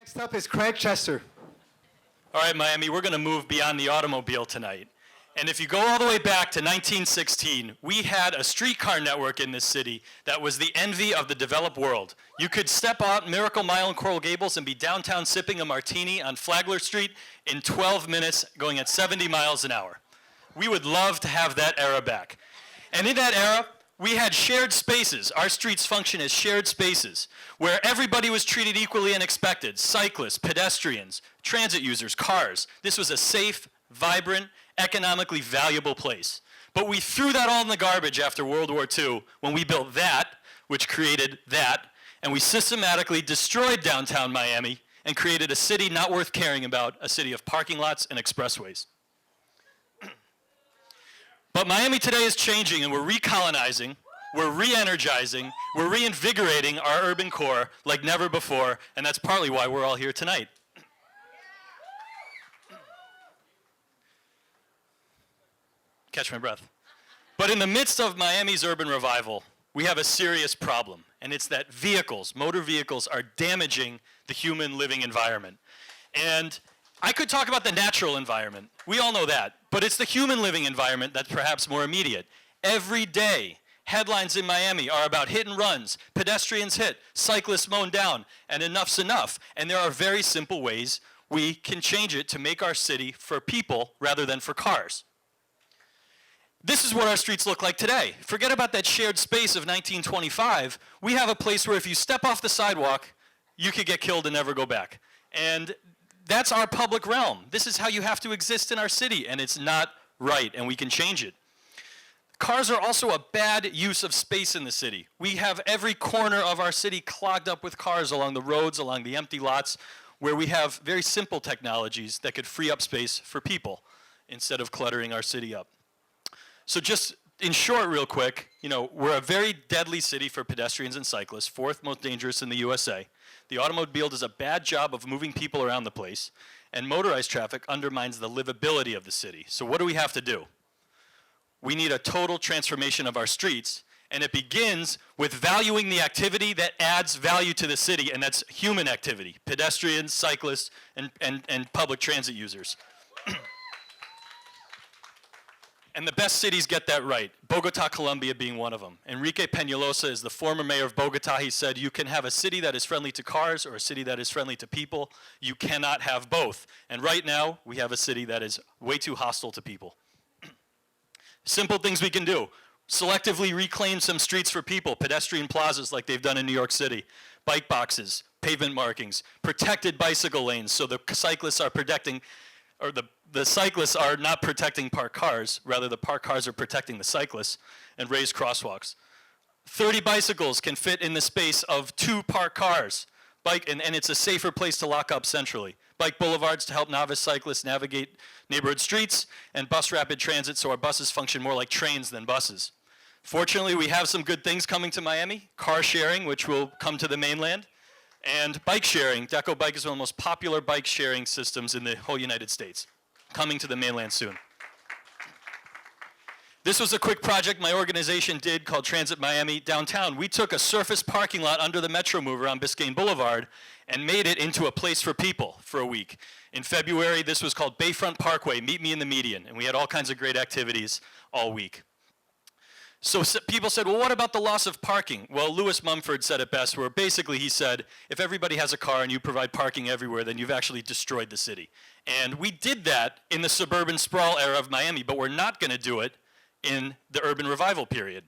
Next up is Craig Chester. All right, Miami, we're going to move beyond the automobile tonight. And if you go all the way back to 1916, we had a streetcar network in this city that was the envy of the developed world. You could step out Miracle Mile and Coral Gables and be downtown sipping a martini on Flagler Street in 12 minutes, going at 70 miles an hour. We would love to have that era back. And in that era, we had shared spaces. Our streets function as shared spaces where everybody was treated equally and expected. Cyclists, pedestrians, transit users, cars. This was a safe, vibrant, economically valuable place. But we threw that all in the garbage after World War II when we built that, which created that, and we systematically destroyed downtown Miami and created a city not worth caring about, a city of parking lots and expressways. But Miami today is changing, and we're recolonizing, we're re-energizing, we're reinvigorating our urban core like never before, and that's partly why we're all here tonight. Catch my breath. But in the midst of Miami's urban revival, we have a serious problem, and it's that vehicles, motor vehicles, are damaging the human living environment. And I could talk about the natural environment. We all know that. But it's the human living environment that's perhaps more immediate. Every day, headlines in Miami are about hit and runs, pedestrians hit, cyclists mown down, and enough's enough. And there are very simple ways we can change it to make our city for people rather than for cars. This is what our streets look like today. Forget about that shared space of 1925. We have a place where if you step off the sidewalk, you could get killed and never go back. And that's our public realm. This is how you have to exist in our city, and it's not right, and we can change it. Cars are also a bad use of space in the city. We have every corner of our city clogged up with cars along the roads, along the empty lots, where we have very simple technologies that could free up space for people instead of cluttering our city up. So just in short, real quick, we're a very deadly city for pedestrians and cyclists, fourth most dangerous in the USA. The automobile does a bad job of moving people around the place, and motorized traffic undermines the livability of the city. So what do we have to do? We need a total transformation of our streets, and it begins with valuing the activity that adds value to the city, and that's human activity, pedestrians, cyclists, and public transit users. And the best cities get that right, Bogota, Colombia being one of them. Enrique Peñalosa is the former mayor of Bogota. He said, you can have a city that is friendly to cars or a city that is friendly to people. You cannot have both. And right now, we have a city that is way too hostile to people. Simple things we can do. Selectively reclaim some streets for people, pedestrian plazas like they've done in New York City, bike boxes, pavement markings, protected bicycle lanes so the cyclists are protecting, or the cyclists are not protecting parked cars, rather the parked cars are protecting the cyclists, and raised crosswalks. 30 bicycles can fit in the space of 2 parked cars, and it's a safer place to lock up centrally. Bike boulevards to help novice cyclists navigate neighborhood streets, and bus rapid transit so our buses function more like trains than buses. Fortunately, we have some good things coming to Miami, car sharing, which will come to the mainland, and bike sharing. Deco Bike is one of the most popular bike sharing systems in the whole United States, coming to the mainland soon. This was a quick project my organization did called Transit Miami downtown. We took a surface parking lot under the Metro Mover on Biscayne Boulevard and made it into a place for people for a week. In February, this was called Bayfront Parkway, Meet Me in the Median, and we had all kinds of great activities all week. So people said, well, what about the loss of parking? Well, Lewis Mumford said it best, where basically he said, if everybody has a car and you provide parking everywhere, then you've actually destroyed the city. And we did that in the suburban sprawl era of Miami, but we're not going to do it in the urban revival period.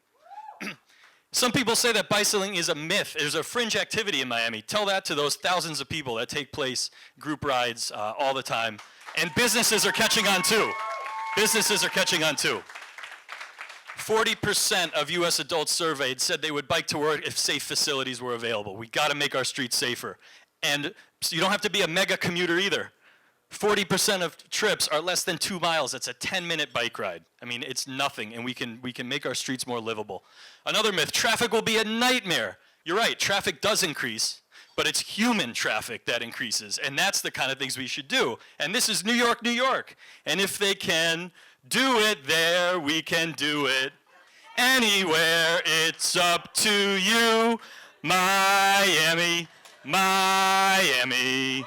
Some people say that bicycling is a myth. There's a fringe activity in Miami. Tell that to those thousands of people that take place, group rides all the time. And businesses are catching on too. Businesses are catching on too. 40% of US adults surveyed said they would bike to work if safe facilities were available. We got to make our streets safer. And so you don't have to be a mega commuter either. 40% of trips are less than 2 miles. That's a 10-minute bike ride. I mean, it's nothing, and we can make our streets more livable. Another myth, traffic will be a nightmare. You're right, traffic does increase, but it's human traffic that increases, and that's the kind of things we should do. And this is New York, New York. And if they can do it there, we can do it anywhere. It's up to you, Miami. Miami.